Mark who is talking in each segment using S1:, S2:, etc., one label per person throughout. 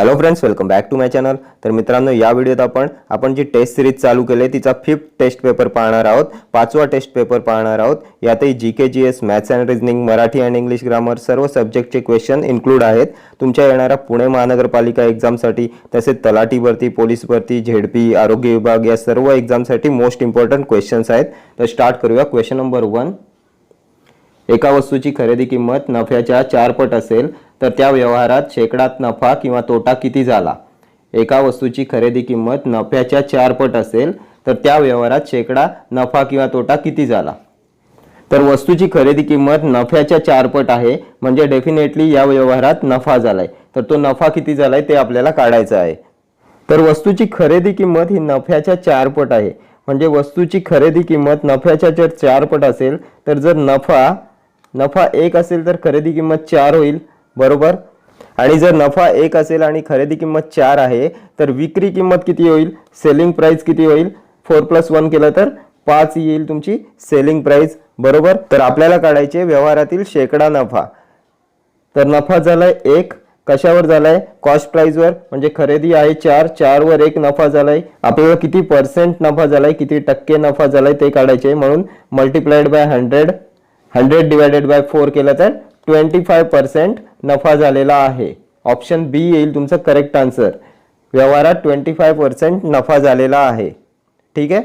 S1: Hello friends, welcome back to my channel. तर मित्रांनो, या व्हिडिओत आपण जी टेस्ट सिरीज चालू केली तिचा 5th टेस्ट पेपर पाहणार आहोत. 5वा टेस्ट पेपर पाहणार आहोत. यातही GK, GS, maths and reasoning, Marathi and English grammar सर्व सब्जेक्टचे क्वेश्चन इन्क्लूड आहेत. तुमच्या येणाऱ्या पुणे महानगरपालिका एक्झामसाठी, तसेच तलाठी भरती, पोलीस भरती, झेडपी, आरोग्य विभाग या सर्व एक्झामसाठी मोस्ट इम्पॉर्टंट क्वेश्चन्स आहेत. तर स्टार्ट करूया. Question number 1. एका वस्तूची खरेदी किंमत नफ्याच्या 4 पट असेल तर त्या व्यवहारात शेकडात नफा किंवा तोटा किती झाला? एका वस्तूची खरेदी किंमत नफ्याच्या 4 पट असेल तर त्या व्यवहारात शेकडा नफा किंवा तोटा किती झाला? तर वस्तूची खरेदी किंमत नफ्याच्या 4 पट आहे, म्हणजे डेफिनेटली या व्यवहारात नफा झालाय. तर तो नफा किती झालाय ते आपल्याला काढायचं आहे. तर वस्तूची खरेदी किंमत ही नफ्याच्या 4 पट आहे, म्हणजे वस्तूची खरेदी किंमत नफ्याच्या जर 4 पट असेल तर जर नफा 1 असेल तर खरेदी किंमत 4 होईल, बरोबर. आणि जर नफा 1 असेल आणि खरेदी किंमत 4 आहे तर विक्री किंमत किती होईल? सेलिंग प्राइस किती होईल? 4 + 1 केलं तर 5 येईल तुमची सेलिंग प्राइस, बरोबर. तर आपल्याला काढायचे व्यवहारातील शेकडा नफा. तर नफा झालाय 1, कशावर झालाय? कॉस्ट प्राइस वर, म्हणजे खरेदी आहे 4 वर 1 नफा झालाय. आपल्याला किती पर्सेंट नफा झालाय, किती टक्के नफा झालाय ते काढायचे. म्हणून मल्टिप्लाइड बाय 100 डिवायडेड बाय 4 केलं तर 25% नफा झालेला आहे. ऑप्शन बी येईल तुमचं करेक्ट आन्सर. व्यवहारात 25% नफा झालेला आहे. ठीक आहे.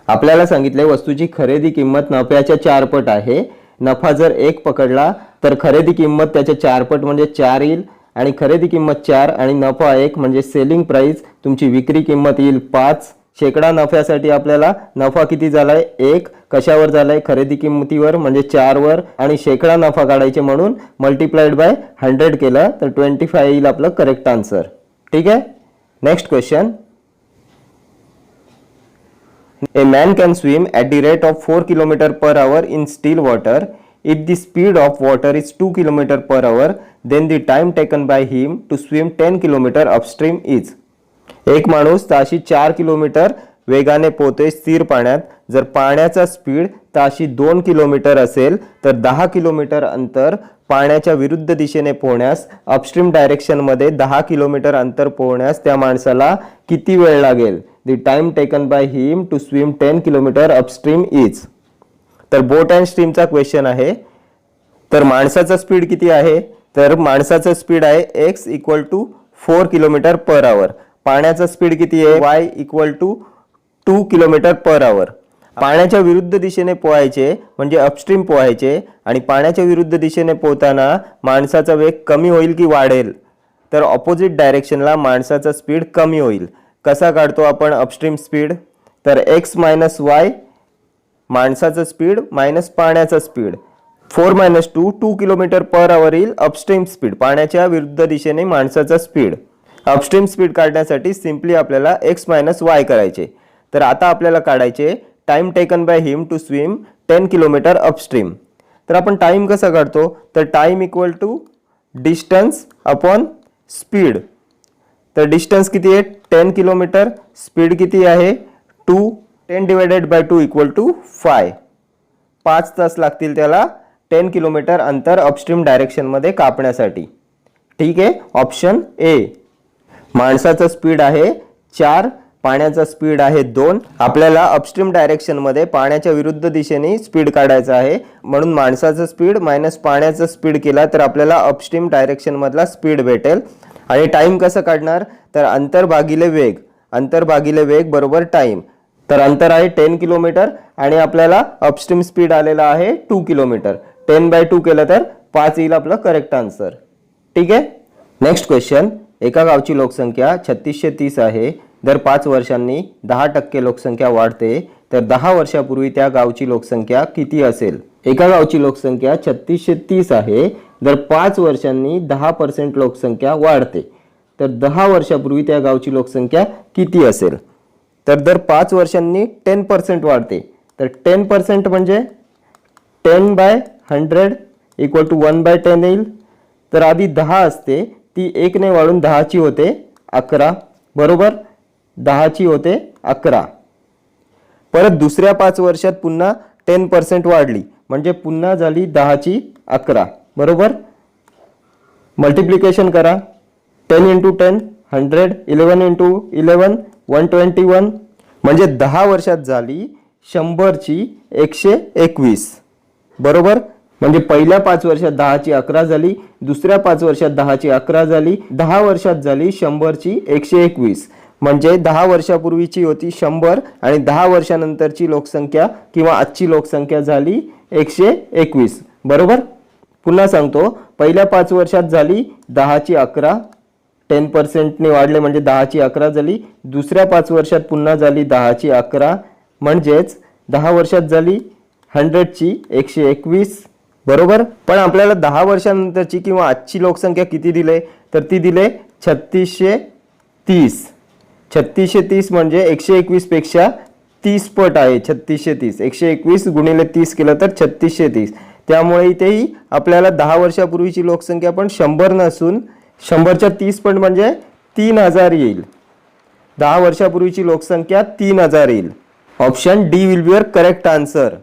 S1: आपल्याला सांगितले वस्तूची खरेदी किंमत नफ्याच्या 4 पट आहे. नफा जर 1 पकडला तर खरेदी किंमत त्याच्या 4 पट म्हणजे 4 येईल, आणि खरेदी किंमत 4 आणि नफा 1 म्हणजे सेलिंग प्राइस तुमची विक्री किंमत येईल 5. शेकडा नफ्यासाठी आपल्याला नफा किती झालाय? 1. कशावर झालाय? खरेदी किंमतीवर म्हणजे 4 वर, आणि शेकडा नफा काढायचे म्हणून मल्टिप्लाइड बाय 100 केलं तर 25 येईल आपलं करेक्ट आन्सर. ठीक आहे. Next question. A man can swim at the rate of 4 km/h in still water. If the speed of water is 2 km/h, then the time taken by him to swim 10 km upstream is. एक माणूस ताशी 4 kilometre वेगाने पोहतोय स्थिर पाण्यात. जर पाण्याचा speed ताशी 2 kilometre असेल तर 10 किलोमीटर अंतर पाण्याच्या विरुद्ध दिशेने पोहण्यास, अपस्ट्रीम डायरेक्शन मध्ये 10 किलोमीटर अंतर पोहण्यास त्या माणसाला किती वेळ लागेल? The time taken by him to swim 10 kilometre upstream is. तर बोट अँड स्ट्रीमचा क्वेश्चन आहे. तर माणसाचा स्पीड किती आहे? तर माणसाचा स्पीड आहे x = 4 km/h. पाण्याचा स्पीड किती आहे? y = 2 km/h. पाण्याच्या विरुद्ध दिशेने पोहायचे म्हणजे अपस्ट्रीम पोहायचे, आणि पाण्याच्या विरुद्ध दिशेने पोहताना माणसाचा वेग कमी होईल की वाढेल? तर ऑपोजिट डायरेक्शनला माणसाचा स्पीड कमी होईल. कसा काढतो आपण अपस्ट्रीम स्पीड? तर x - y, माणसाचा स्पीड मायनस पाण्याचा स्पीड. 4 - 2 km/h येईल अपस्ट्रीम स्पीड, पाण्याच्या विरुद्ध दिशेने माणसाचा स्पीड. अपस्ट्रीम स्पीड काढण्यासाठी सिंपली आपल्याला x - y करायचे. तर आता आपल्याला काढायचे time taken by him to swim 10 kilometre upstream. तर आपण टाइम कसा काढतो? तर टाइम = डिस्टन्स अपॉन स्पीड. तर डिस्टन्स किती आहे? 10 किलोमीटर. स्पीड किती आहे? 2. 10 डिवायडेड बाय 2 = 5. 5 तास लागतील त्याला 10 किलोमीटर अंतर अपस्ट्रीम डायरेक्शन मध्ये कापण्यासाठी. ठीक आहे. Option A. माणसाचा स्पीड आहे 4, पाण्याचा स्पीड आहे 2. आपल्याला अपस्ट्रीम डायरेक्शन मध्ये पाण्याच्या विरुद्ध दिशेने स्पीड काढायचा आहे, म्हणून माणसाचा स्पीड मायनस पाण्याचा स्पीड केला तर आपल्याला अपस्ट्रीम डायरेक्शन मधला स्पीड भेटेल. आणि टाइम कसं काढणार? तर अंतर भागिले वेग बरोबर टाइम. तर अंतर आहे 10 किलोमीटर आणि आपल्याला अपस्ट्रीम स्पीड आलेला आहे 2 किलोमीटर. 10/2 केलं तर 5 येईल आपलं करेक्ट आन्सर. ठीक आहे. Next question. एका गावची लोकसंख्या 3630 आहे. दर 5 वर्षांनी 10% लोकसंख्या वाढते, तर 10 वर्षापूर्वी त्या गावची लोकसंख्या किती असेल? एका गावची लोकसंख्या 3630 आहे. दर 5 वर्षांनी 10% लोकसंख्या वाढते, तर 10 वर्षापूर्वी त्या गावची लोकसंख्या किती असेल? तर दर 5 वर्षांनी 10% वाढते. तर 10% म्हणजे 10/100 = 1/10 येईल. तर आधी 10 असते, ती 1 ने वाढून 10 ची होते 11, बरोबर. 10 ची होते 11. परत दुसऱ्या 5 वर्षात पुन्हा 10% वाढली, म्हणजे पुन्हा झाली 10 ची 11, बरोबर. मल्टिप्लिकेशन करा. 10 × 10 100, 11 into 11 121, म्हणजे 10 वर्षात झाली 100 ची 121. बरोबर. म्हणजे पहिल्या 5 वर्षात 10 ची 11 झाली, दुसऱ्या 5 वर्षात 10 ची 11 झाली, 10 वर्षात झाली 100 ची 121. म्हणजे 10 वर्षापूर्वीची होती 100 आणि 10 वर्षानंतरची लोकसंख्या किंवा आजची लोकसंख्या झाली 121. बरोबर. पुन्हा सांगतो, पहिल्या 5 वर्षात झाली 10 ची 11, 10% वाढले म्हणजे 10 ची 11 झाली. दुसऱ्या 5 वर्षात पुन्हा झाली 10 ची 11, म्हणजेच 10 वर्षात झाली 100 ची 121. बरोबर. पण आपल्याला 10 वर्षानंतरची किंवा आजची लोकसंख्या किती दिले, तर ती दिले 3630. 3630 म्हणजे 121 पेक्षा 30 पट आहे. 3630 121 गुणिले 30 केलं तर 3630. त्यामुळे इथेही आपल्याला 10 वर्षापूर्वीची लोकसंख्या पण 100 नसून 100च्या 30 पट म्हणजे 3000 येईल. 10 वर्षापूर्वीची लोकसंख्या 3000 येईल. Option D will be your correct answer.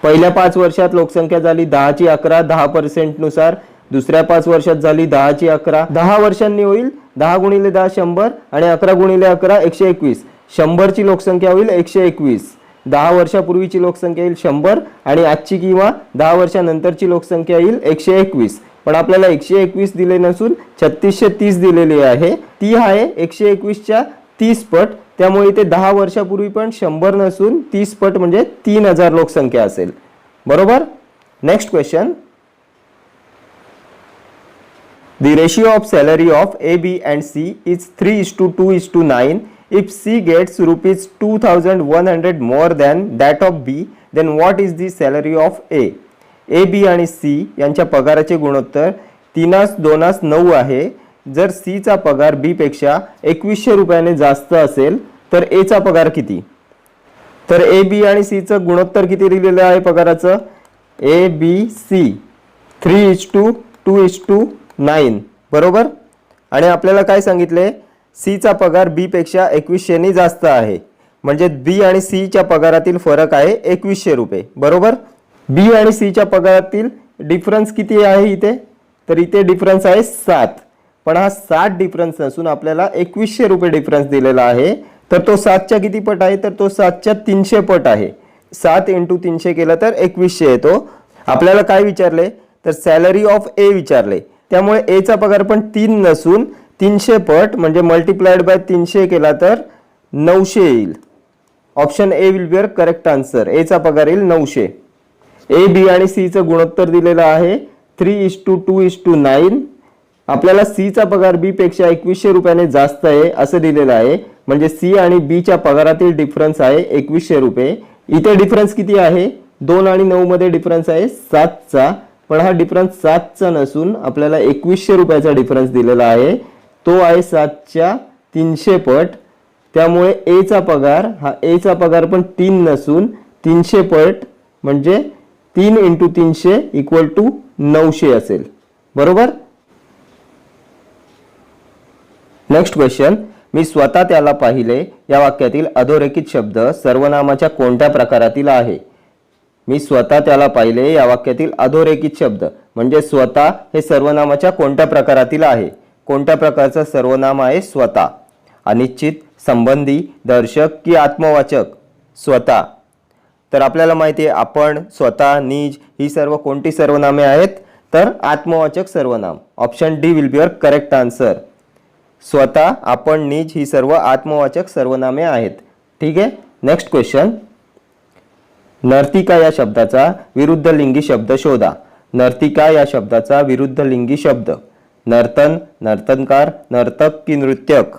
S1: पहिल्या 5 वर्षात लोकसंख्या झाली 10 ची 11 10% नुसार. दुसऱ्या 5 वर्षात झाली 10 ची 11. 10 वर्षांनी होईल 10 गुणिले 10 100 आणि 11 गुणिले 11 121. 100 ची लोकसंख्या होईल 121. 10 वर्षापूर्वीची लोकसंख्या येईल 100 आणि आजची किंवा 10 वर्षानंतरची लोकसंख्या येईल 121. पण आपल्याला 121 दिले नसून 3630 दिलेली आहे. ती आहे 121च्या 30 पट. त्यामुळे इथे 10 वर्षापूर्वी पण 100 नसून 30 पट म्हणजे 3000 लोकसंख्या असेल. बरोबर. Next question. The ratio of salary of A, B and C is 3:2:9. If C gets rupees 2100 more than that of B, then what is the salary of A? A, B आणि C यांच्या पगाराचे गुणोत्तर 3:2:9 आहे. जर C चा पगार B पेक्षा 2100 रुपयाने जास्त असेल तर A चा पगार किती? तर A, B आणि C चं गुणोत्तर किती दिलेलं आहे पगाराचं? A, B, C 3:2:9. बरोबर. आणि आपल्याला काय सांगितले? C चा पगार B पेक्षा 2100 ने जास्त आहे. म्हणजे B आणि C च्या पगारातील फरक आहे 2100 रुपये. बरोबर. B आणि C च्या पगारातील डिफरन्स किती आहे इथे? तर इथे डिफरन्स आहे 7. पण हा 7 डिफरन्स नसून आपल्याला 2100 रुपये डिफरन्स दिलेला आहे. तर तो 7च्या किती पट आहे? तर तो 7च्या 300 पट आहे. 7 × 300 केलं तर 2100 येतो. आपल्याला काय विचारले? तर सॅलरी ऑफ ए विचारले. त्यामुळे ए चा पगार पण 3 नसून 300 पट म्हणजे मल्टिप्लाइड बाय 300 केला तर 900 येईल. Option A will be your correct answer. A चा पगार येईल 900. ए, बी आणि सी चं गुणोत्तर दिलेलं आहे 3:2:9. आपल्याला सी चा पगार बी पेक्षा 2100 रुपयाने जास्त आहे असं दिलेलं आहे. म्हणजे सी आणि बी च्या पगारातील डिफरन्स आहे 2100 रुपये. इथे डिफरन्स किती आहे? 2 आणि 9 मध्ये डिफरन्स आहे 7चा. पण हा डिफरन्स 7चा नसून आपल्याला 2100 रुपयाचा डिफरन्स दिलेला आहे. तो आहे 7च्या 300 पट. त्यामुळे ए चा पगार हा ए चा पगार पण 3 नसून 300 पट म्हणजे 3 × 300 = 900 असेल. बरोबर. Next question. मी स्वतः त्याला पाहिले या वाक्यातील अधोरेखित शब्द सर्वनामाच्या कोणत्या प्रकारातील आहे? मी स्वतः त्याला पाहिले या वाक्यातील अधोरेखित शब्द म्हणजे स्वतः हे सर्वनामाच्या कोणत्या प्रकारातील आहे? कोणत्या प्रकारचं सर्वनाम आहे स्वतः? अनिश्चित, संबंधी, दर्शक की आत्मवाचक? स्वतः. तर आपल्याला माहिती आहे आपण, स्वतः, निज ही सर्व कोणती सर्वनामे आहेत? तर आत्मवाचक सर्वनाम. Option D will be your correct answer. स्वतः, आपण, निज ही सर्व आत्मवाचक सर्वनामे आहेत. ठीक आहे. Next question. नर्तिका या शब्दाचा विरुद्ध लिंगी शब्द शोधा. नर्तिका या शब्दाचा विरुद्ध लिंगी शब्द. नर्तन, नर्तनकार, नर्तक की नृत्यक?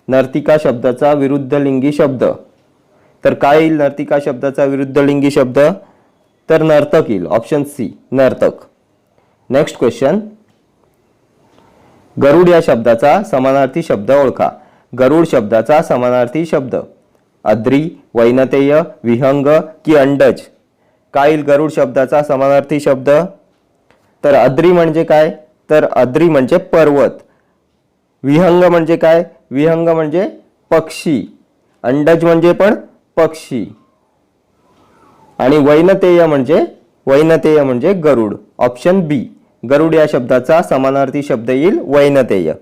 S1: नर्तिका शब्दाचा विरुद्ध लिंगी शब्द. तर काय येईल नर्तिका शब्दाचा विरुद्ध लिंगी शब्द? तर नर्तक येईल. ऑप्शन सी नर्तक. Next question. गरुड या शब्दाचा समानार्थी शब्द ओळखा. गरुड शब्दाचा समानार्थी शब्द. अद्री, वैनतेय, विहंग की अंडज? काय येईल गरुड शब्दाचा समानार्थी शब्द? तर अद्री म्हणजे काय? तर अद्री म्हणजे पर्वत. विहंग म्हणजे काय? विहंग म्हणजे पक्षी. अंडज म्हणजे पण पक्षी. आणि वैनतेय म्हणजे गरुड. ऑप्शन बी गरुड या शब्दाचा समानार्थी शब्द येईल वैनतेय.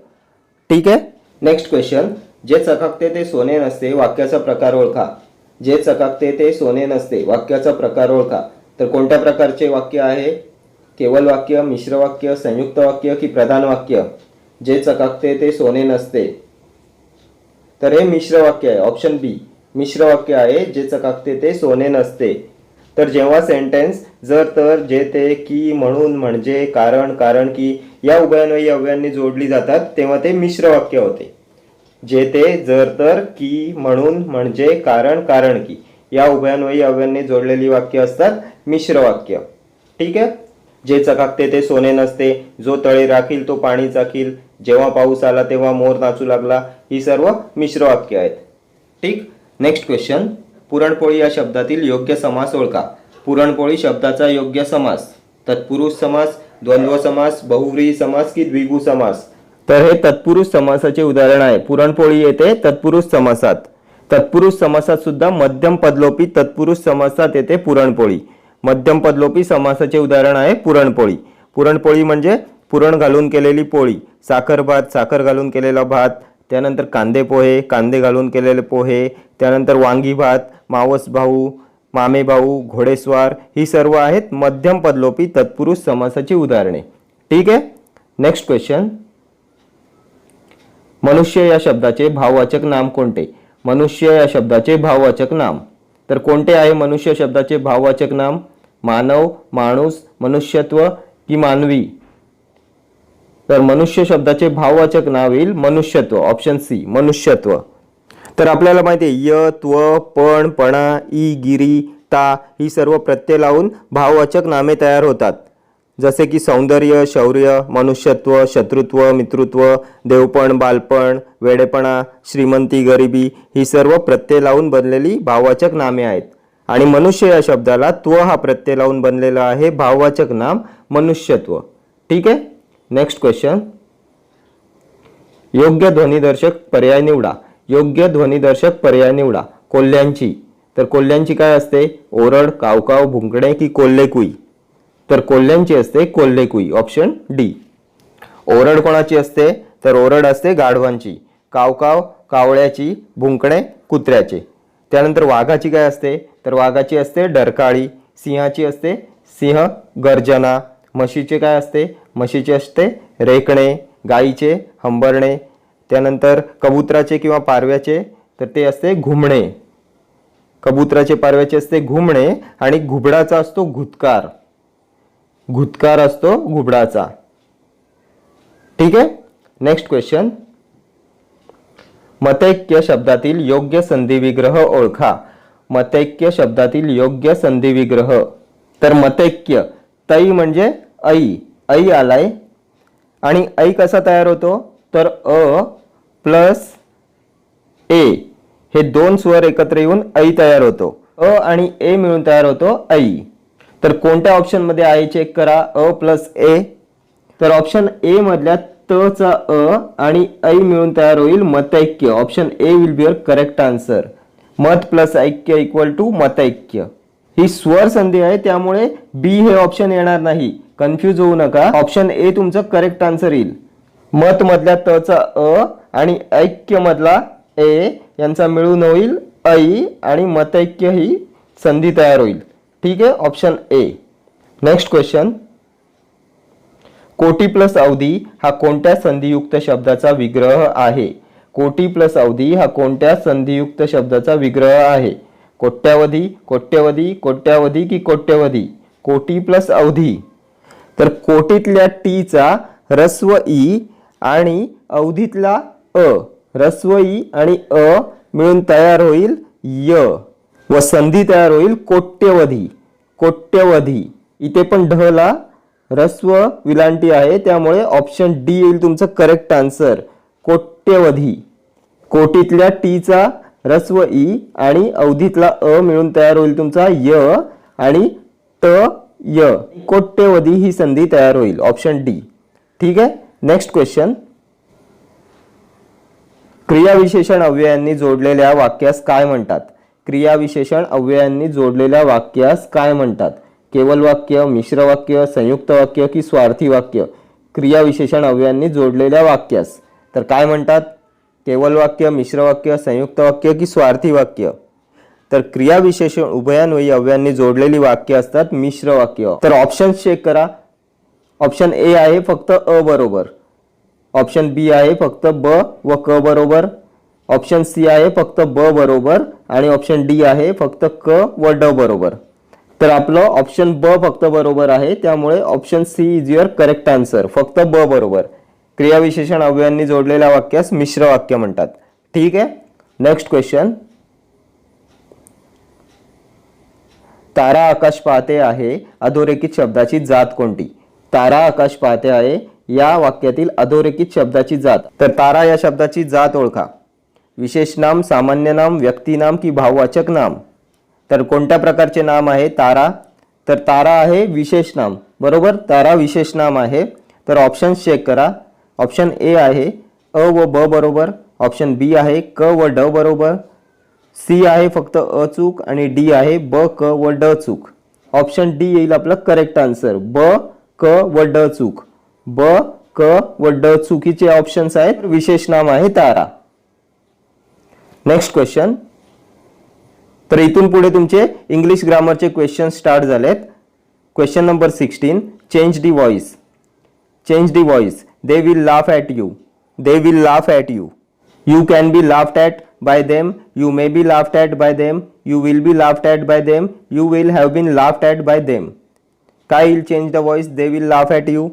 S1: ठीक आहे. नेक्स्ट क्वेश्चन, जे चकाकते ते सोने नसते वाक्याचा प्रकार ओळखा. जे चकाकते ते सोने नसते वाक्याचा प्रकार ओळखा. तर कोणत्या प्रकारचे वाक्य आहे? केवल वाक्य, मिश्र वाक्य, संयुक्त वाक्य की प्रधान वाक्य? जे चकाकते ते सोने नसते, तर हे मिश्र वाक्य आहे. ऑप्शन बी मिश्र वाक्य आहे. जे चकाकते ते सोने नसते. तर जेव्हा सेंटेन्स जर, तर, जे, ते, की, म्हणून, म्हणजे, कारण, कारण की या उभयान्वयी अव्ययांनी जोडली जातात तेव्हा ते मिश्र वाक्य होते. जे, ते, जर, तर, की, म्हणून, म्हणजे, कारण, कारण की या उभयान्वयी अव्ययांनी जोडलेली वाक्य असतात मिश्र वाक्य. ठीक आहे. जे चकाकते ते सोने नसते, जो तळे राखील तो पाणी चाखील, जेव्हा पाऊस आला तेव्हा मोर नाचू लागला, ही सर्व मिश्र वाक्य आहेत. ठीक. नेक्स्ट क्वेश्चन, पुरणपोळी या शब्दातील योग्य समास ओळखा. पुरणपोळी शब्दाचा योग्य समास तत्पुरुष समास, द्वंद्व समास, बहुव्रीही समास की द्विगु समास? तर हे तत्पुरुष समासाचे उदाहरण आहे. पुरणपोळी येते तत्पुरुष समासात. तत्पुरुष समासात सुद्धा मध्यम पदलोपी तत्पुरुष समासात येते पुरणपोळी. मध्यम पदलोपी समासाचे उदाहरण आहे पुरणपोळी. पुरणपोळी म्हणजे पुरण घालून केलेली पोळी, साखर भात, साखर घालून केलेला भात, त्यानंतर कांदे पोहे, कांदे घालून केलेले पोहे, त्यानंतर वांगी भात, मावस भाऊ, मामे भाऊ, घोडेस्वार, ही सर्व आहेत मध्यम पदलोपी तत्पुरुष समासाची उदाहरणे. ठीक आहे. नेक्स्ट क्वेश्चन, मनुष्य या शब्दाचे भाववाचक नाम कोणते? मनुष्य या शब्दाचे भाववाचक नाम. तर कोणते आहे मनुष्य शब्दाचे भाववाचक नाम? मानव, माणूस, मनुष्यत्व की मानवी? तर मनुष्य शब्दाचे भाववाचक नाव येईल मनुष्यत्व. ऑप्शन सी मनुष्यत्व. तर आपल्याला माहिती आहे य, त्व, पण, पणा, ई, गिरी, ता ही सर्व प्रत्यय लावून भाववाचक नामे तयार होतात. जसे की सौंदर्य, शौर्य, मनुष्यत्व, शत्रुत्व, मित्रत्व, देवपण, बालपण, वेडेपणा, श्रीमंती, गरिबी ही सर्व प्रत्यय लावून बनलेली भाववाचक नामे आहेत. आणि मनुष्य या शब्दाला त्व हा प्रत्यय लावून बनलेला आहे भाववाचक नाम मनुष्यत्व. ठीक आहे. नेक्स्ट क्वेश्चन, योग्य ध्वनिदर्शक पर्याय निवडा. योग्य ध्वनिदर्शक पर्याय निवडा. कोल्ह्यांची. तर कोल्ह्यांची काय असते? ओरड, कावकाव, भुंकणे की कोल्हेकुई? तर कोल्ह्यांची असते कोल्हेकुई. Option D. ओरड कोणाची असते? तर ओरड असते गाढवांची. कावकाव कावळ्याची, भुंकणे कुत्र्याचे. त्यानंतर वाघाची काय असते? तर वाघाची असते डरकाळी. सिंहाची असते सिंह गर्जना. म्हशीचे काय असते? म्हशीचे असते रेकणे. गाईचे हंबरणे. त्यानंतर कबुतराचे किंवा पारव्याचे तर ते असते घुमणे. कबुतराचे पारव्याचे असते घुमणे. आणि घुबडाचा असतो घुतकार. घुतकार असतो घुबडाचा. ठीक आहे. नेक्स्ट क्वेश्चन, मतैक्य शब्दातील योग्य संधी विग्रह ओळखा. मतैक्य शब्दातील योग्य संधी विग्रह. तर मतैक्य, तै म्हणजे ऐ, ऐ आलाय. आणि ऐ कसा तयार होतो? तर अ प्लस ए हे दोन स्वर एकत्र येऊन ऐ तयार होतो. अ आणि ए मिळून तयार होतो ऐ. तर कोणत्या ऑप्शन मध्ये आहे चेक करा. अ प्लस ए. तर ऑप्शन ए मधल्या त चा अ आणि ऐ मिळून तयार होईल मतैक्य. Option A will be your correct answer. मत प्लस ऐक्य इक्वल टू मतैक्य. ही स्वर संधी आहे त्यामुळे बी हे ऑप्शन येणार नाही. कन्फ्यूज होऊ नका. ऑप्शन ए तुमचं करेक्ट आन्सर येईल. मत मधल्या त चा अ आणि ऐक्य मधला ए यांचा मिळून होईल ऐ आणि मतैक्य ही संधी तयार होईल. ठीक आहे. Option A. नेक्स्ट क्वेश्चन, कोटी प्लस अवधी हा कोणत्या संधियुक्त शब्दाचा विग्रह आहे? कोटी प्लस अवधी हा कोणत्या संधियुक्त शब्दाचा विग्रह आहे? कोट्यावधी, कोट्यवधी, कोट्यावधी की कोट्यवधी? कोटी प्लस अवधी. तर कोटीतल्या टी चा ह्रस्व ई आणि अवधीतला अ, ह्रस्व ई आणि अ मिळून तयार होईल य व संधी तयार होईल कोट्यवधी. कोट्यवधी. इथे पण ढ ला ह्रस्व विलांटी आहे त्यामुळे ऑप्शन डी येईल तुमचं करेक्ट आन्सर. कोट्यवधी. कोटीतल्या टी चा ह्रस्व ई आणि अवधीतला अ मिळून तयार होईल तुमचा य आणि त य. कोट्यवधी ही संधी तयार होईल. Option D. ठीक आहे. नेक्स्ट क्वेश्चन, क्रियाविशेषण अव्ययांनी जोडलेल्या वाक्यास काय म्हणतात? क्रियाविशेषण अव्ययांनी जोडलेल्या वाक्यास काय म्हणतात? केवल वाक्य, मिश्र वाक्य, संयुक्त वाक्य की स्वार्थी वाक्य? क्रियाविशेषण अव्ययांनी जोडलेल्या वाक्यास तर काय म्हणतात? केवल वाक्य, मिश्र वाक्य, संयुक्त वाक्य की स्वार्थी वाक्य? तर क्रियाविशेषण उभयान्वयी अव्ययांनी जोडलेली वाक्य असतात मिश्र वाक्य. तर ऑप्शन चेक करा. ऑप्शन ए आहे फक्त अ बरोबर, ऑप्शन बी आहे फक्त ब व क बरोबर, ऑप्शन सी आहे फक्त ब बरोबर आणि ऑप्शन डी आहे फक्त क व ड बरोबर. तर आपलं ऑप्शन ब फक्त बरोबर आहे, त्यामुळे option C is your correct answer. फक्त ब बरोबर. क्रियाविशेषण अव्ययांनी जोडलेल्या वाक्यास मिश्र वाक्य म्हणतात. ठीक आहे. Next question. तारा आकाश पाहते आहे अधोरेखित शब्दाची जात कोणती? तारा आकाश पाहते आहे या वाक्यातील अधोरेखित शब्दाची जात. तर तारा या शब्दाची जात ओळखा. विशेष नाम, सामान्य नाम, व्यक्तिनाम की भाववाचक नाम? तर कोणत्या प्रकारचे नाम आहे तारा? तर तारा आहे विशेष नाम. बरोबर, तारा विशेष नाम आहे. तर ऑप्शन चेक करा. ऑप्शन ए आहे अ व ब बरोबर, ऑप्शन बी आहे क व ड बरोबर, सी आहे फक्त अ चूक आणि डी आहे ब क व ड चूक. ऑप्शन डी येईल आपलं करेक्ट आन्सर. ब क व ड चूक. ब क व ड चुकीचे ऑप्शन्स आहेत. विशेष नाम आहे तारा. Next question. तर इथून पुढे तुमचे इंग्लिश ग्रामरचे क्वेश्चन स्टार्ट झालेत. Question number 16. Change the voice. Change the voice. They will laugh at you. They will laugh at you. You can be laughed at by them. You may be laughed at by them. You will be laughed at by them. You will have been laughed at by them. काय येईल change the voice? They will laugh at you.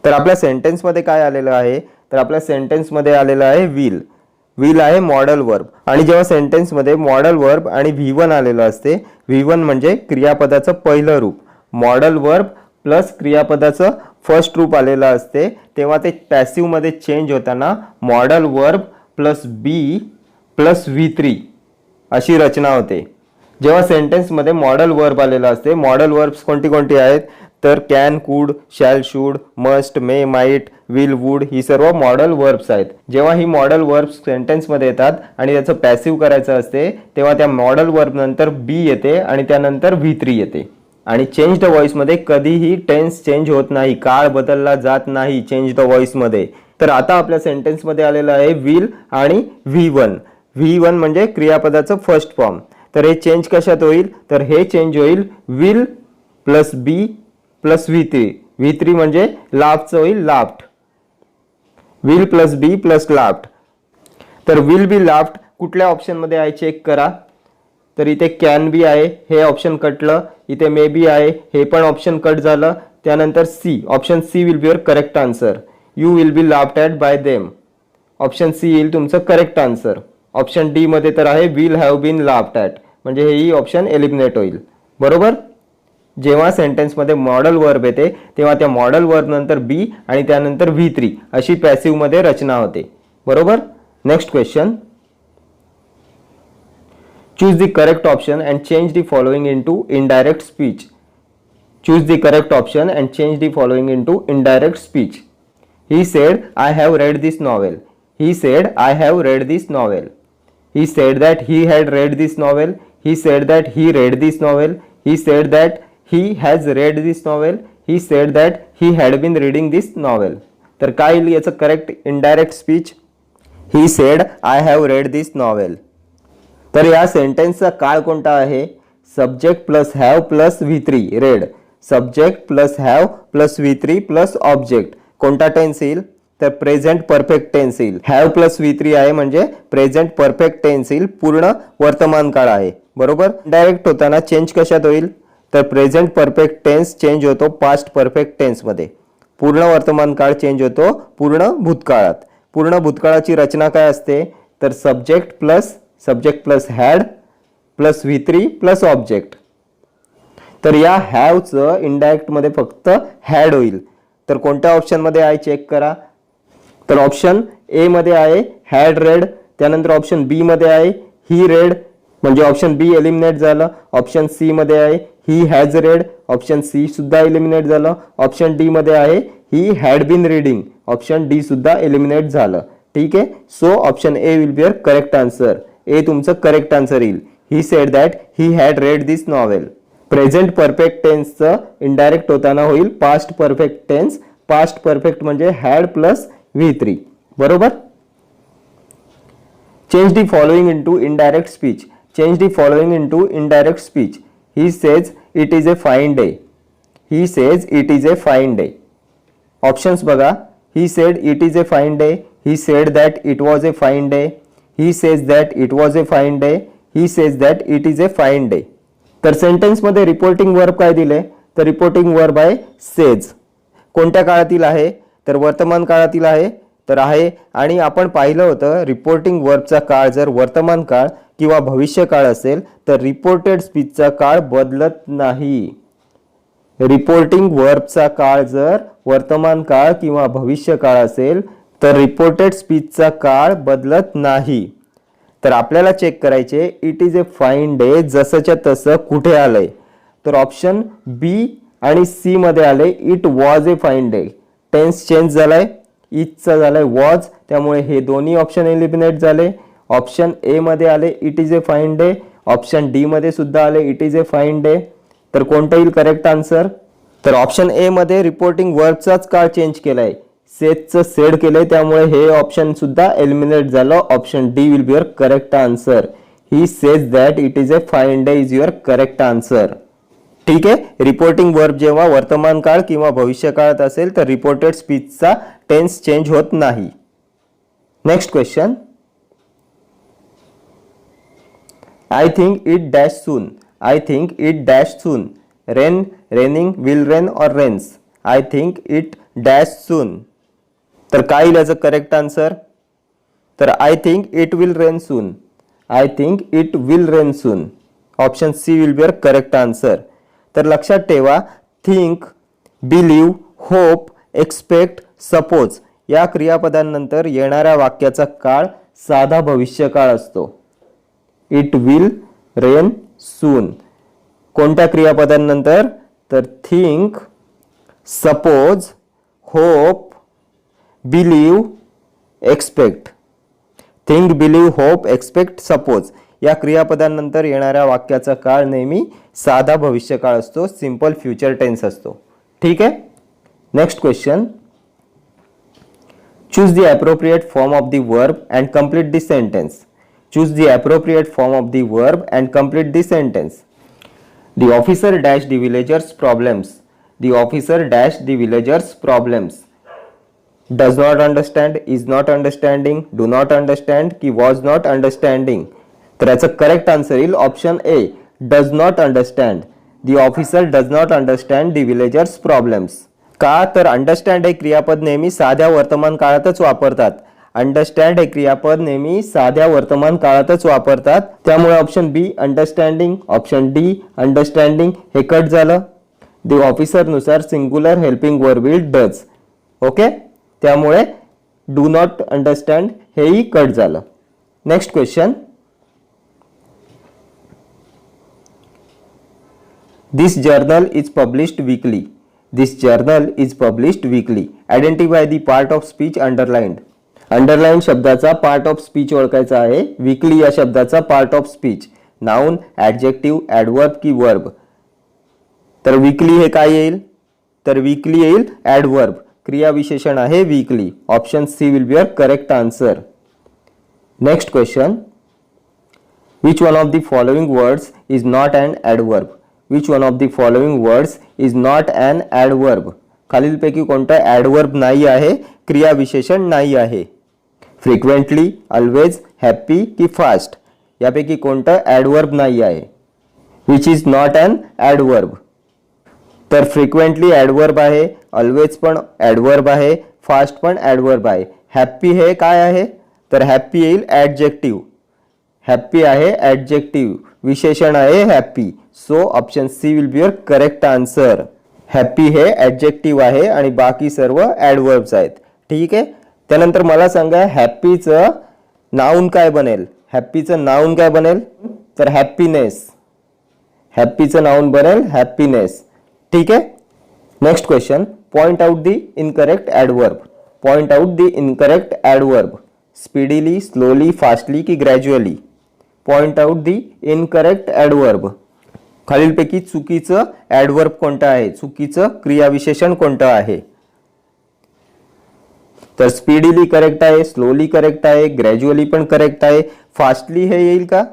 S1: तर आपल्या सेंटेन्समध्ये काय आलेलं आहे? तर आपल्या सेंटेन्समध्ये आलेलं आहे विल. विल आहे मॉडल वर्ब. आणि जेव्हा सेंटेन्समध्ये मॉडल वर्ब आणि V1 आलेलं असते, V1 म्हणजे क्रियापदाचं पहिलं रूप, मॉडल वर्ब प्लस क्रियापदाचं फर्स्ट रूप आलेलं असते, तेव्हा ते पॅसिव्हमध्ये चेंज होताना modal verb plus be plus V3 अशी रचना होते. जेव्हा सेंटेन्समध्ये मॉडल वर्ब आलेलं असते, मॉडल वर्ब्स कोणती कोणती आहेत? तर कॅन, कुड, shall, should, must, may, might, will, would he सर्व मॉडल वर्ब्स आहेत. जेव्हा ही मॉडल वर्ब्स सेंटेन्समध्ये येतात आणि त्याचं पॅसिव्ह करायचं असते, तेव्हा त्या मॉडल वर्ब नंतर बी येते आणि त्यानंतर V3 येते. आणि चेंज द व्हॉइसमध्ये कधीही टेन्स चेंज होत नाही, काळ बदलला जात नाही चेंज द व्हॉइसमध्ये. तर आता आपल्या सेंटेन्समध्ये आलेलं आहे विल आणि V1. V1 म्हणजे क्रियापदाचं फर्स्ट फॉर्म. तर हे चेंज कशात होईल? तर हे चेंज होईल will plus be plus V3. V3 म्हणजे लाफ्टचं होईल laughed. Will plus be plus laughed. तर विल बी लाफ्ट कुठल्या ऑप्शनमध्ये आहे चेक करा. तर इथे कॅन बी आहे, हे ऑप्शन कटलं. इथे मे बी आहे, हे पण ऑप्शन कट झालं. त्यानंतर C, option C will be your correct answer. You will be laughed at by them. Option C येईल तुमचं करेक्ट आन्सर. ऑप्शन डी मध्ये तर आहे will have been laughed at, म्हणजे हेही ऑप्शन एलिमिनेट होईल. बरोबर. जेव्हा सेंटेन्समध्ये मॉडल वर्ब येते तेव्हा त्या मॉडल वर्ब नंतर बी आणि त्यानंतर V3 अशी पॅसिव्हमध्ये रचना होते. बरोबर. Next question. Choose the correct option and change the following into indirect speech. Choose the correct option and change the following into indirect speech. He said, I have read this novel. He said, I have read this novel. He said that he had read this novel. He said that he read this novel. He said that he has read this novel. He said that he had been reading this novel. तर काय येईल याचं correct indirect speech? He said, I have read this novel. तर या सेंटेन्सचा काळ कोणता आहे? Subject plus have plus V3 red. Subject plus have plus V3 plus object. कोणता टेन्स येईल? तर प्रेझेंट परफेक्ट टेन्स येईल. हॅव प्लस V3 आहे म्हणजे प्रेझेंट परफेक्ट टेन्स येईल, पूर्ण वर्तमान काळ आहे. बरोबर. डायरेक्ट होताना चेंज कशात होईल? तर प्रेझेंट परफेक्ट टेन्स चेंज होतो पास्ट परफेक्ट टेन्समध्ये. पूर्ण वर्तमान काळ चेंज होतो पूर्ण भूतकाळात. पूर्ण भूतकाळाची रचना काय असते? तर subject plus had plus V3 plus object. तर या हॅवचं इनडायरेक्ट मध्ये फक्त हॅड होईल. तर कोणत्या ऑप्शन मध्ये आहे चेक करा. तर ऑप्शन ए मध्ये आहे हॅड रेड. त्यानंतर ऑप्शन बी मध्ये आहे ही रेड, म्हणजे ऑप्शन बी एलिमिनेट झालं. ऑप्शन सी मध्ये आहे he has read. Option C सुद्धा एलिमिनेट झालं. ऑप्शन डी मध्ये आहे he had been reading. Option D सुद्धा एलिमिनेट झालं. ठीक आहे. So option A will be your correct answer. A तुमचं करेक्ट आन्सर येईल. He said that he had read this novel. Present perfect टेन्सचं इनडायरेक्ट होताना होईल past perfect tense. Past perfect म्हणजे हॅड प्लस V3. बरोबर. Change the following into indirect speech. Change the following into indirect speech. He says it is a fine day. He says it is a fine day. Options बघा. He said it is a fine day. He said that it was a fine day. He says that it was a fine day. He says that it is a fine day. तर sentence मध्ये reporting verb काय दिले? तर reporting verb आहे says. कोणत्या काळातील आहे? तर वर्तमान काळातील आहे. तर आहे आणि आपण पाहिलं होतं रिपोर्टिंग वर्बचा काळ जर वर्तमान काळ किंवा भविष्य काळ असेल तर रिपोर्टेड स्पीचचा काळ बदलत नाही. रिपोर्टिंग वर्बचा काळ जर वर्तमान काळ किंवा भविष्य काळ असेल तर रिपोर्टेड स्पीचचा काळ बदलत नाही. तर आपल्याला चेक करायचे it is a fine day जसंच्या तसं कुठे आलंय? तर ऑप्शन बी आणि सी मध्ये आले it was a fine day. Tense change झालाय, इजचा झालाय वॉज, त्यामुळे हे दोन्ही ऑप्शन एलिमिनेट झाले. ऑप्शन ए मध्ये आले it is a fine day. Option D मध्ये सुद्धा आले it is a fine day. तर कोणतं येईल करेक्ट आन्सर? तर ऑप्शन ए मध्ये रिपोर्टिंग वर्बचाच काळ चेंज केलाय, सेजचं सेड केलंय, त्यामुळे हे ऑप्शन सुद्धा एलिमिनेट झालं. Option D will be your correct answer. He says that it is a fine day is your correct answer. ठीक आहे. रिपोर्टिंग वर्ब जेव्हा वर्तमान काळ किंवा भविष्य काळात असेल तर रिपोर्टेड स्पीचचा टेन्स चेंज होत नाही. Next question. I think it dash soon. I think it dash soon. Rain, raining, will rain और rains. I think it dash soon. तर काय येईल याचं करेक्ट आन्सर? तर I think it will rain soon. I think it will rain soon. Option C will be your correct answer. तर लक्षात ठेवा think, believe, hope, expect, suppose या क्रियापदांनंतर येणाऱ्या वाक्याचा काळ साधा भविष्य काळ असतो. इट विल रेन सून. कोणत्या क्रियापदांनंतर? तर think, suppose, hope, believe, expect. Think, believe, hope, expect, suppose या क्रियापदांनंतर येणाऱ्या वाक्याचा काळ नेहमी साधा भविष्य काळ असतो, सिंपल फ्युचर टेन्स असतो. ठीक आहे. Next question. Choose the appropriate form of the verb and complete the sentence. Choose the appropriate form of the verb and complete the sentence. The officer dashed the villagers' problems. The officer dashed the villagers' problems. Does not understand, is not understanding, do not understand की was not understanding. तर याचं correct answer येईल option A does not understand. The officer does not understand the villagers' problems. का? तर understand हे क्रियापद नेहमी साध्या वर्तमान काळातच वापरतात. अंडरस्टँड हे क्रियापद नेहमी साध्या वर्तमान काळातच वापरतात, त्यामुळे ऑप्शन बी अंडरस्टँडिंग, ऑप्शन डी अंडरस्टँडिंग हे कट झालं. द ऑफिसर नुसार singular helping verb will does. Okay, त्यामुळे डू नॉट अंडरस्टँड हेही कट झालं. Next question. This journal is published weekly. This journal is published weekly. Identify the part of speech underlined. Underline शब्दाचा part of speech ओळखायचा आहे. Weekly या शब्दाचा part of speech noun, adjective, adverb की verb. तर weekly हे काय येईल? तर वीकली येईल ॲडवर्ब. क्रिया विशेषण आहे weekly. Option C will be your correct answer. Next question. Which one of the following words is not an adverb. Which one of the following words is not an adverb. खालीलपैकी कोणतं adverb नाही आहे, क्रिया विशेषण नाही आहे. Frequently, always, happy की fast यापैकी कोणतं ॲडवर्ब नाही आहे. Which is not an adverb. तर फ्रिक्वेंटली ॲडवर्ब आहे, ऑलवेज पण ॲडवर्ब आहे, फास्ट पण ॲडवर्ब आहे. हॅप्पी हे काय आहे? तर हॅप्पी येईल ॲडजेक्टिव्ह. हॅप्पी आहे ॲडजेक्टिव्ह, विशेषण आहे happy. So option C will be your correct answer. Happy हे ॲडजेक्टिव्ह आहे आणि बाकी सर्व ॲडवर्ब्स आहेत. ठीक आहे. त्यानंतर मला सांगा हॅप्पीचं नाउन काय बनेल? हॅप्पीचं नाउन काय बनेल? तर हॅप्पीनेस. हॅप्पीचं नाउन बनेल हॅप्पीनेस. ठीक आहे. Next question. Point out the incorrect adverb. Point out the incorrect adverb. Speedily, slowly, fastly की gradually. Point out the incorrect adverb. खालीलपैकी चुकीचं ॲडवर्ब कोणतं आहे? चुकीचं क्रियाविशेषण कोणतं आहे? तर स्पीडीली करेक्ट आहे, स्लोली करेक्ट आहे, ग्रॅज्युअली पण करेक्ट आहे. फास्टली हे येईल का?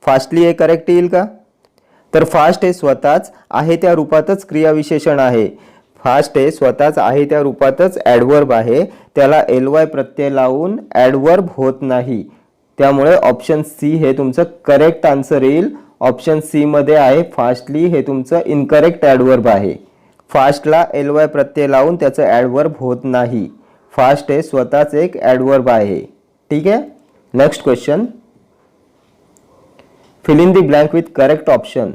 S1: फास्टली हे करेक्ट येईल का? तर फास्ट हे स्वतःच आहे त्या रूपातच क्रियाविशेषण आहे. फास्ट हे स्वतःच आहे त्या रूपातच ॲडवर्ब आहे. त्याला ly प्रत्यय लावून ॲडवर्ब होत नाही. त्यामुळे ऑप्शन सी हे तुमचं करेक्ट आन्सर येईल. ऑप्शन सी मध्ये आहे फास्टली हे तुमचं इनकरेक्ट ॲडवर्ब आहे. फास्टला ly प्रत्यय लावून त्याचं ॲडवर्ब होत नाही. फास्ट हे स्वतःच एक ॲडवर्ब आहे. ठीक आहे. Next question. Fill in the blank with correct option.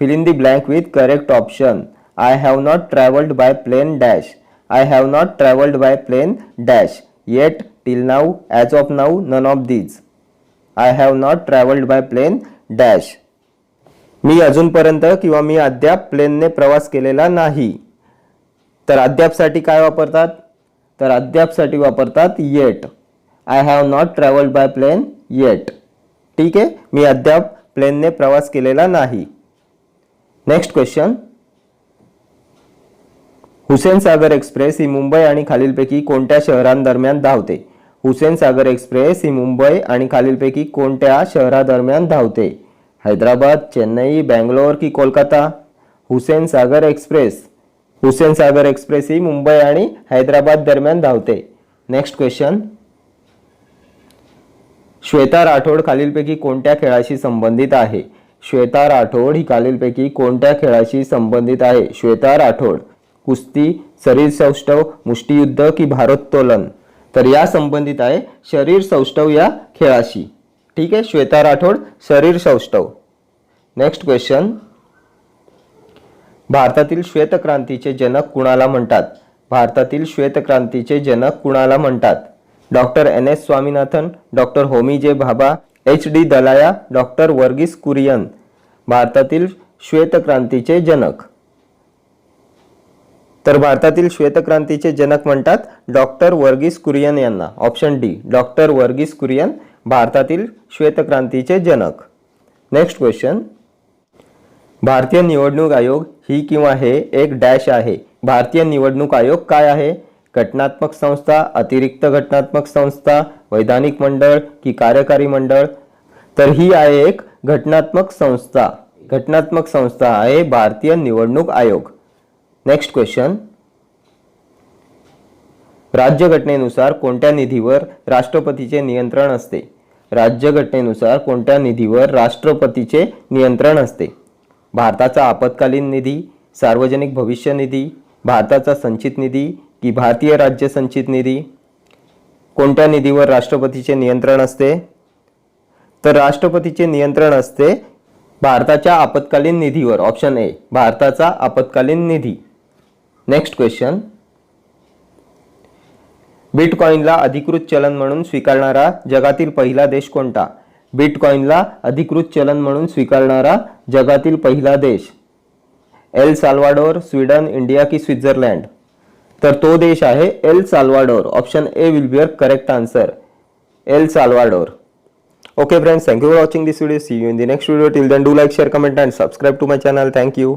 S1: Fill in the blank with correct option. I have not traveled by plane dash. I have not traveled by plane dash. Yet, till now, as of now, none of these. I have not traveled by plane dash. मी अजूनपर्यंत किंवा मी अद्याप प्लेनने प्रवास केलेला नाही. तर अद्यापसाठी काय वापरतात? तर अद्यापसाठी वापरतात yet. I have not traveled by plane yet. ठीक आहे. मी अद्याप प्लेनने प्रवास केलेला नाही. Next question. Hussain Sagar express ही मुंबई आणि खालीलपैकी कोणत्या शहरांदरम्यान धावते? हुसेन सागर एक्सप्रेस ही मुंबई आणि खालीलपैकी कोणत्या शहरादरम्यान धावते? हैदराबाद, चेन्नई, बेंगलोर की कोलकाता? हुसेन सागर एक्सप्रेस. हुसेन सागर एक्सप्रेस ही मुंबई आणि हैदराबाद दरम्यान धावते. Next question. श्वेता राठोड खालीलपैकी कोणत्या खेळाशी संबंधित आहे? श्वेता राठोड ही खालीलपैकी कोणत्या खेळाशी संबंधित आहे? श्वेता राठोड कुस्ती, शरीर सौष्ठव, मुष्टियुद्ध की भारोत्तोलन? तर या संबंधित आहे शरीर सौष्ठव या खेळाशी. ठीक आहे. श्वेता राठोड शरीर सौष्ठव. Next question. भारतातील श्वेतक्रांतीचे जनक कुणाला म्हणतात? भारतातील श्वेतक्रांतीचे जनक कुणाला म्हणतात? Doctor NS Swaminathan, doctor Homi जे भाभा, HD दलाया, डॉक्टर वर्गीस कुरियन. भारतातील श्वेतक्रांतीचे जनक. तर भारतातील श्वेतक्रांतीचे जनक म्हणतात डॉक्टर वर्गीस कुरियन यांना. Option D doctor Varghese Kurien भारतातील श्वेतक्रांतीचे जनक. Next question. भारतीय निवडणूक आयोग ही किंवा हे एक डॅश आहे. भारतीय निवडणूक आयोग काय आहे? घटनात्मक संस्था, अतिरिक्त घटनात्मक संस्था, वैधानिक मंडळ की कार्यकारी मंडळ? तर ही आहे एक घटनात्मक संस्था. घटनात्मक संस्था आहे भारतीय निवडणूक आयोग. Next question. राज्यघटनेनुसार कोणत्या निधीवर राष्ट्रपतीचे नियंत्रण असते? राज्यघटनेनुसार कोणत्या निधीवर राष्ट्रपतीचे नियंत्रण असते? भारताचा आपत्कालीन निधी, सार्वजनिक भविष्य निधी, भारताचा संचित निधी की भारतीय राज्य संचित निधी? कोणत्या निधीवर राष्ट्रपतीचे नियंत्रण असते? तर राष्ट्रपतीचे नियंत्रण असते भारताच्या आपत्कालीन निधीवर. ऑप्शन ए भारताचा आपत्कालीन निधी. Next question. बिटकॉइनला अधिकृत चलन म्हणून स्वीकारणारा जगातील पहिला देश कोणता? बिटकॉइनला अधिकृत चलन म्हणून स्वीकारणारा जगातील पहिला देश? एल साल्वाडोर, स्वीडन, इंडिया की स्वित्झर्लंड? तर तो देश आहे El Salvador. Option A will be your correct answer. El Salvador. Okay friends, thank you for watching this video. See you in the next video. Till then, do like, share, comment and subscribe to my channel. Thank you.